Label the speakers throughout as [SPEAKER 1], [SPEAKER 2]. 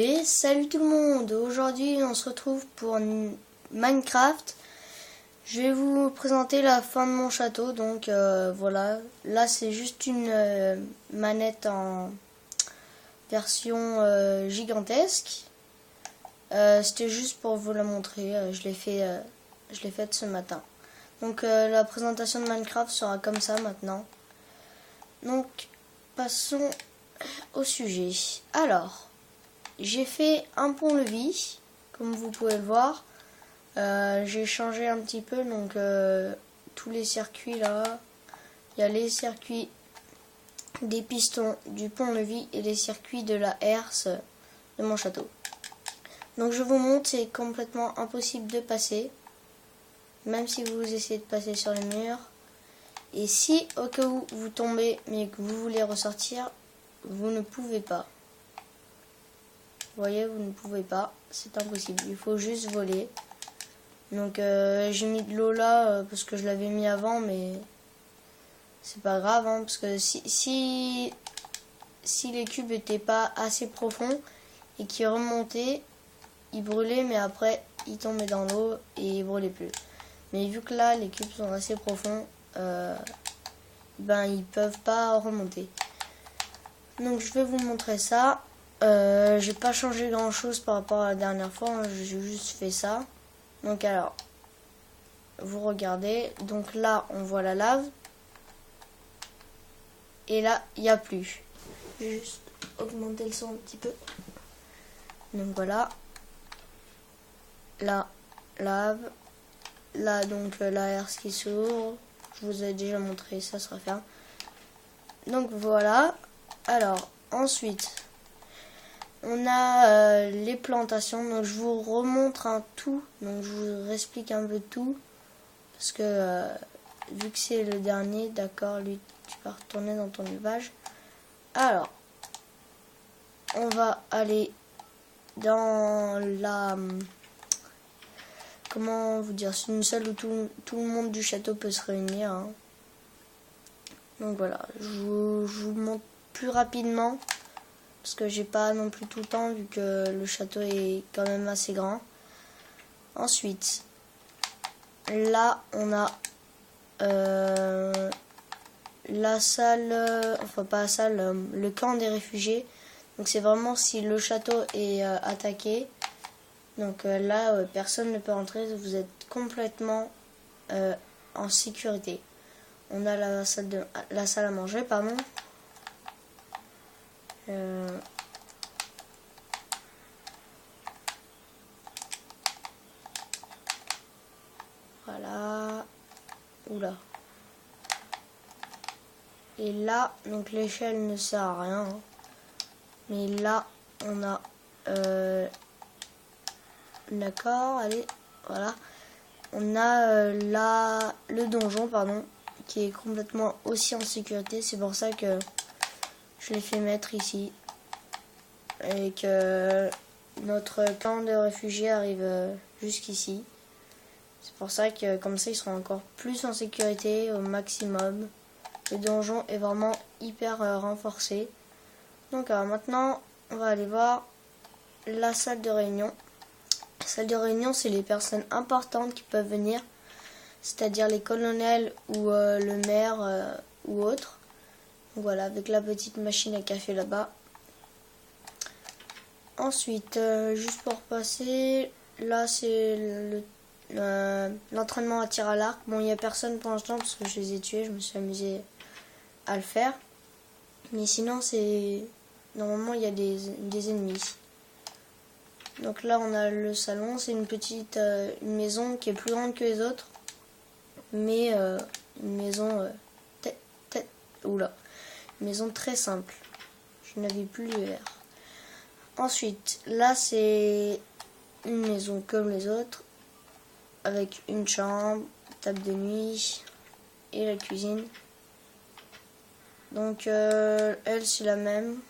[SPEAKER 1] Et salut tout le monde, aujourd'hui on se retrouve pour Minecraft. Je vais vous présenter la fin de mon château, donc voilà. Là c'est juste une manette en version gigantesque. C'était juste pour vous la montrer, je l'ai faite ce matin. Donc la présentation de Minecraft sera comme ça maintenant. Donc passons au sujet. Alors, j'ai fait un pont-levis, comme vous pouvez le voir. J'ai changé un petit peu, donc tous les circuits là. Il y a les circuits des pistons du pont-levis et les circuits de la herse de mon château. Donc je vous montre, c'est complètement impossible de passer, même si vous essayez de passer sur les murs. Et si au cas où vous tombez mais que vous voulez ressortir, vous ne pouvez pas. Vous voyez, vous ne pouvez pas, c'est impossible, il faut juste voler. Donc j'ai mis de l'eau là parce que je l'avais mis avant, mais c'est pas grave, hein, parce que si les cubes n'étaient pas assez profonds et qu'ils remontaient, ils brûlaient, mais après ils tombaient dans l'eau et ils brûlaient plus. Mais vu que là les cubes sont assez profonds, ben ils peuvent pas remonter. Donc je vais vous montrer ça. J'ai pas changé grand chose par rapport à la dernière fois, hein, j'ai juste fait ça. Donc alors, vous regardez, donc là on voit la lave, et là il n'y a plus. Je vais juste augmenter le son un petit peu. Donc voilà, là lave, là donc la herse qui s'ouvre, je vous ai déjà montré, ça sera fait. Donc voilà, alors ensuite on a les plantations, donc je vous remontre un tout, donc je vous explique un peu tout, parce que vu que c'est le dernier, d'accord, lui tu vas retourner dans ton élevage. Alors, on va aller dans la, comment vous dire, c'est une salle où tout le monde du château peut se réunir, hein. Donc voilà, je vous montre plus rapidement, parce que j'ai pas non plus tout le temps vu que le château est quand même assez grand. Ensuite, là on a la salle, enfin pas la salle, le camp des réfugiés. Donc c'est vraiment si le château est attaqué. Donc là personne ne peut entrer, vous êtes complètement en sécurité. On a la salle à manger, pardon. Voilà. Oula. Et là, donc l'échelle ne sert à rien, hein. Mais là, on a... D'accord, allez, voilà. On a le donjon, pardon, qui est complètement aussi en sécurité. C'est pour ça que je l'ai fait mettre ici. Et que notre camp de réfugiés arrive jusqu'ici. C'est pour ça que comme ça ils seront encore plus en sécurité au maximum. Le donjon est vraiment hyper renforcé. Donc alors maintenant on va aller voir la salle de réunion. La salle de réunion, c'est les personnes importantes qui peuvent venir, c'est-à-dire les colonels ou le maire ou autre. Donc voilà, avec la petite machine à café là-bas. Ensuite, juste pour passer, là c'est l'entraînement à tir à l'arc. Bon, il n'y a personne pour l'instant parce que je les ai tués, je me suis amusé à le faire. Mais sinon, c'est normalement il y a des ennemis. Donc là, on a le salon, c'est une petite une maison qui est plus grande que les autres, mais une maison une maison très simple. Je n'avais plus l'hiver. Ensuite, là c'est une maison comme les autres, avec une chambre, table de nuit et la cuisine. Donc elle c'est la même.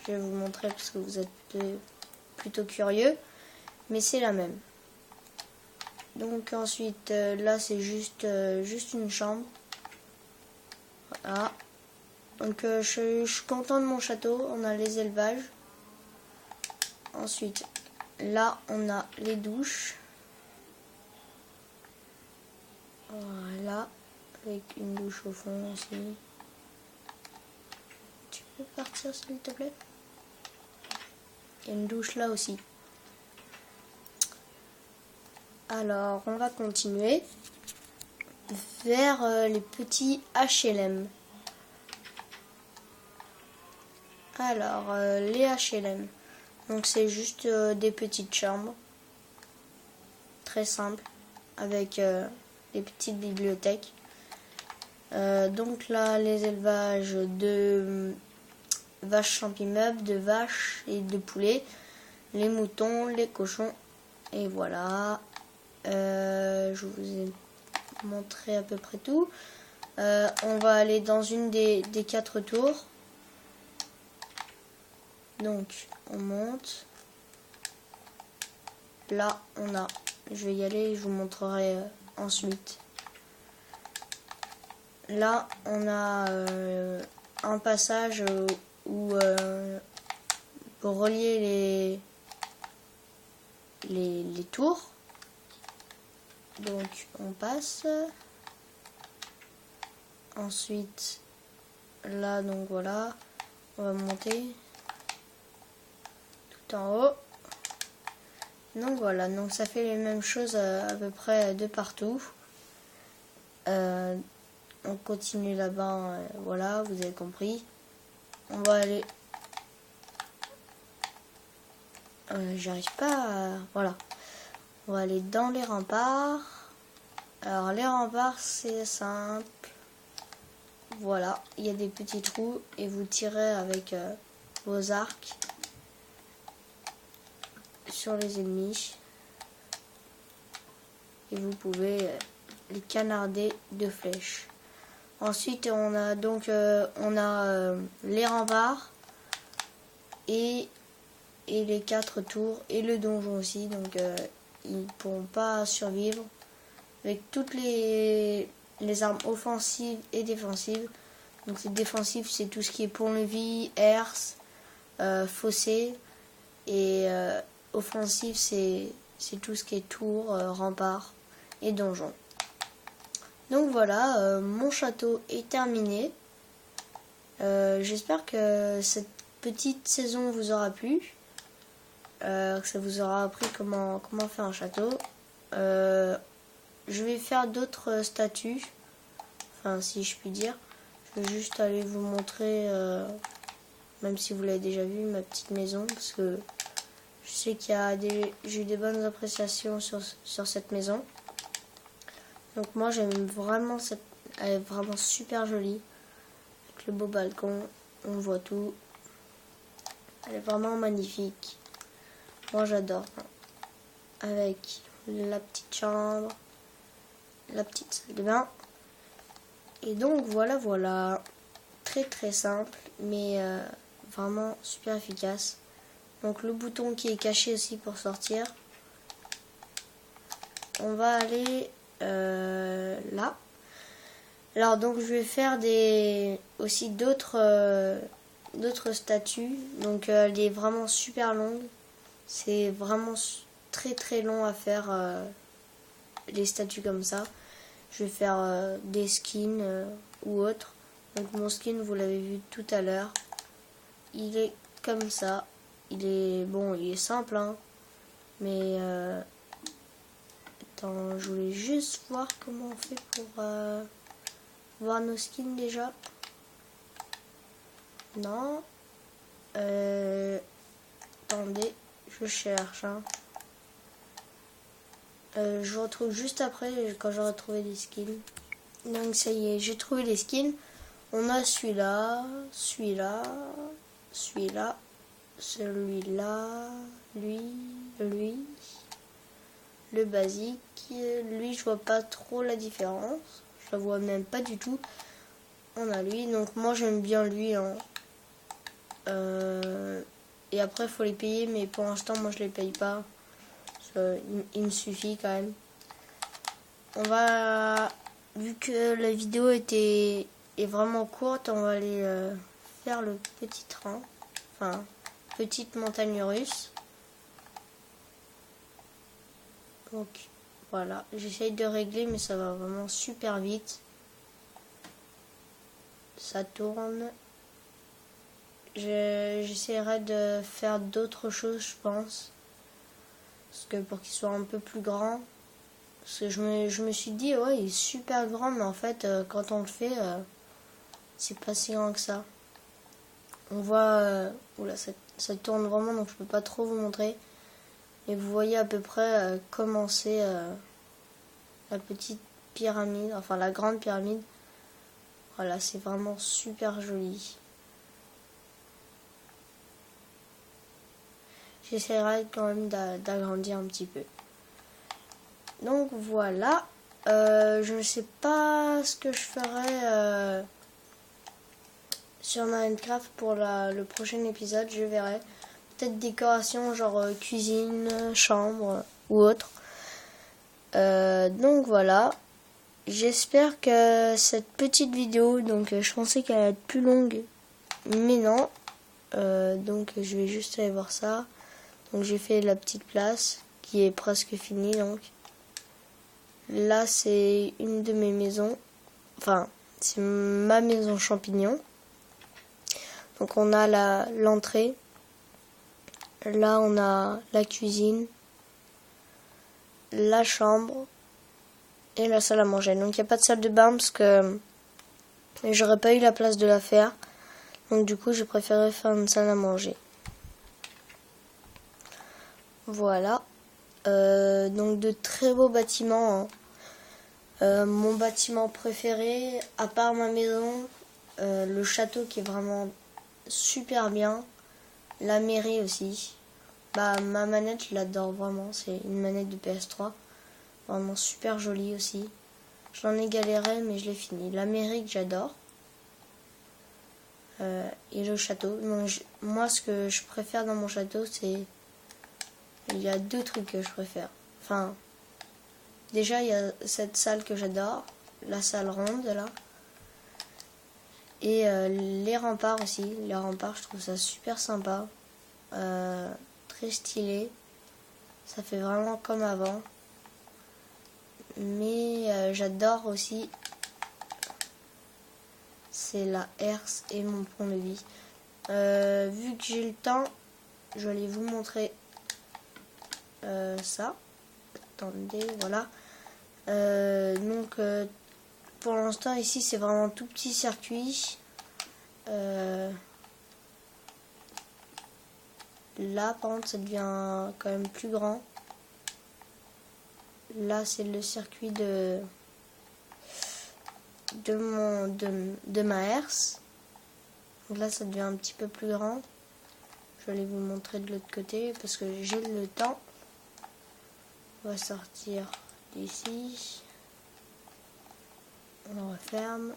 [SPEAKER 1] Je vais vous montrer parce que vous êtes plutôt curieux, mais c'est la même. Donc ensuite là c'est juste une chambre. Voilà. Donc je suis content de mon château. On a les élevages. Ensuite, là, on a les douches. Voilà, avec une douche au fond aussi. Tu peux partir s'il te plaît? Il y a une douche là aussi. Alors, on va continuer vers les petits HLM. Alors, les HLM. Donc, c'est juste des petites chambres. Très simples. Avec des petites bibliothèques. Donc là, les élevages de vaches champimeubles, de vaches et de poulets. Les moutons, les cochons. Et voilà. Je vous ai montré à peu près tout. On va aller dans une des 4 tours. Donc on monte. Là on a, je vais y aller, je vous montrerai ensuite. Là on a un passage où pour relier les tours. Donc on passe. Ensuite là donc voilà, on va monter tout en haut. Donc voilà, donc ça fait les mêmes choses à peu près de partout. On continue là-bas, voilà, vous avez compris. On va aller. J'arrive pas à. Voilà. On va aller dans les remparts. Alors les remparts c'est simple. Voilà, il y a des petits trous et vous tirez avec vos arcs sur les ennemis. Et vous pouvez les canarder de flèches. Ensuite on a donc les remparts et les 4 tours et le donjon aussi. Donc ils ne pourront pas survivre avec toutes les armes offensives et défensives. Donc c'est défensif, c'est tout ce qui est pont-levis, herse, fossé. Et offensif, c'est tout ce qui est tour, rempart et donjon. Donc voilà, mon château est terminé. J'espère que cette petite saison vous aura plu. Que ça vous aura appris comment faire un château. Je vais faire d'autres statues, enfin si je puis dire. Je vais juste aller vous montrer, même si vous l'avez déjà vu, ma petite maison, parce que je sais qu'il y a j'ai eu des bonnes appréciations sur cette maison. Donc moi j'aime vraiment elle est vraiment super jolie, avec le beau balcon, on voit tout. Elle est vraiment magnifique. Moi j'adore. Avec la petite chambre, la petite salle de bain. Et donc voilà, très très simple, mais vraiment super efficace. Donc le bouton qui est caché aussi pour sortir. On va aller là. Alors donc je vais faire aussi d'autres statues. Donc elle est vraiment super longue. C'est vraiment très très long à faire les statues comme ça. Je vais faire des skins ou autres. Donc mon skin, vous l'avez vu tout à l'heure. Il est comme ça. Il est simple, hein. Mais attends, je voulais juste voir comment on fait pour voir nos skins déjà. Non. Attendez, je cherche, hein. Je vous retrouve juste après quand j'aurai trouvé les skins. Donc ça y est, j'ai trouvé les skins. On a celui-là, celui-là, celui-là, celui-là, lui, le basique. Lui, je vois pas trop la différence. Je la vois même pas du tout. On a lui, donc moi j'aime bien lui, hein. Et après il faut les payer, mais pour l'instant moi je les paye pas. Il me suffit quand même. On va, vu que la vidéo est vraiment courte, on va aller faire le petit train, enfin petite montagne russe. Donc voilà, j'essaye de régler mais ça va vraiment super vite. Ça tourne. J'essaierai de faire d'autres choses, je pense. Parce que pour qu'il soit un peu plus grand. Parce que je me suis dit, ouais, il est super grand, mais en fait, quand on le fait, c'est pas si grand que ça. On voit, oula, ça tourne vraiment, donc je peux pas trop vous montrer. Mais vous voyez à peu près comment c'est la petite pyramide, enfin la grande pyramide. Voilà, c'est vraiment super joli. J'essaierai quand même d'agrandir un petit peu. Donc voilà, je ne sais pas ce que je ferai sur Minecraft pour le prochain épisode, je verrai. Peut-être décoration genre cuisine, chambre ou autre. Donc voilà, j'espère que cette petite vidéo, donc je pensais qu'elle allait être plus longue, mais non. Donc je vais juste aller voir ça. Donc j'ai fait la petite place qui est presque finie. Donc là c'est une de mes maisons, enfin c'est ma maison champignon. Donc on a l'entrée, là on a la cuisine, la chambre et la salle à manger. Donc il n'y a pas de salle de bain parce que j'aurais pas eu la place de la faire. Donc du coup j'ai préféré faire une salle à manger. Voilà. Donc de très beaux bâtiments. Hein. Mon bâtiment préféré, à part ma maison, le château qui est vraiment super bien. La mairie aussi. Bah ma manette je l'adore vraiment. C'est une manette de PS3. Vraiment super jolie aussi. J'en ai galéré mais je l'ai fini. La mairie que j'adore. Et le château. Donc, moi ce que je préfère dans mon château c'est... Il y a deux trucs que je préfère. Enfin, déjà il y a cette salle que j'adore, la salle ronde là. Et les remparts aussi. Les remparts, je trouve ça super sympa. Très stylé. Ça fait vraiment comme avant. Mais j'adore aussi. C'est la herse et mon pont-levis. Vu que j'ai le temps, je vais aller vous montrer ça. Attendez, voilà. Donc pour l'instant ici c'est vraiment tout petit circuit. Là par contre ça devient quand même plus grand. Là c'est le circuit de ma herse. Donc là ça devient un petit peu plus grand. Je vais aller vous montrer de l'autre côté parce que j'ai le temps. On va sortir d'ici. On referme.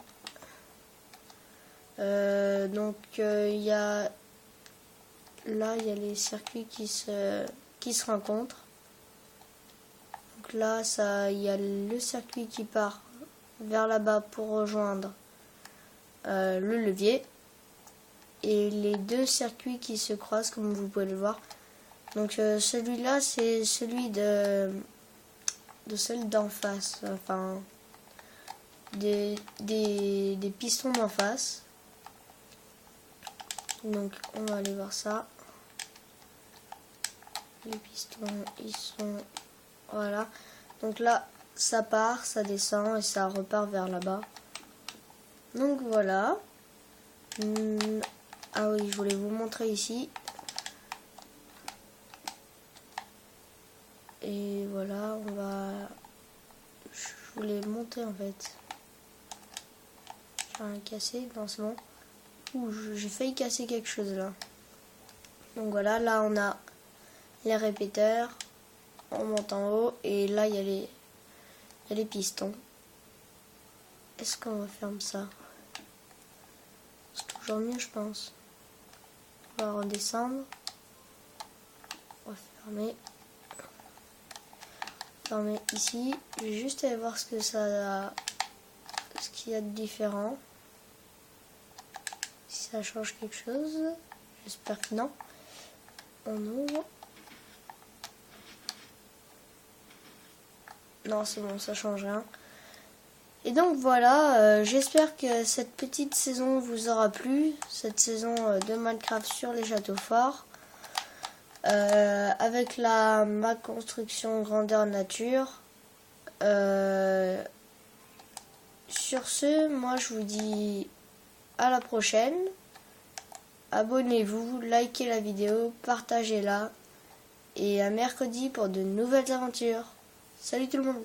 [SPEAKER 1] Donc il y a là il y a les circuits qui se rencontrent. Donc là il y a le circuit qui part vers là-bas pour rejoindre le levier et les deux circuits qui se croisent comme vous pouvez le voir. Donc celui-là c'est celui de celle d'en face, enfin des pistons d'en face. Donc on va aller voir ça. Les pistons ils sont, voilà. Donc là ça part, ça descend et ça repart vers là-bas. Donc voilà. Ah oui, je voulais vous montrer ici. Et voilà, je voulais monter en fait. J'ai rien cassé dans ce moment. Ouh, j'ai failli casser quelque chose là. Donc voilà, là on a les répéteurs. On monte en haut et là il y a les pistons. Est-ce qu'on referme ça? C'est toujours mieux je pense. On va redescendre. On va fermer. Fermer ici. Je vais juste aller voir ce qu'il y a de différent. Si ça change quelque chose. J'espère que non. On ouvre. Non, c'est bon, ça change rien. Et donc voilà, j'espère que cette petite saison vous aura plu, cette saison de Minecraft sur les châteaux forts, avec ma construction grandeur nature. Sur ce, moi je vous dis à la prochaine. Abonnez-vous, likez la vidéo, partagez-la et à mercredi pour de nouvelles aventures. Salut tout le monde!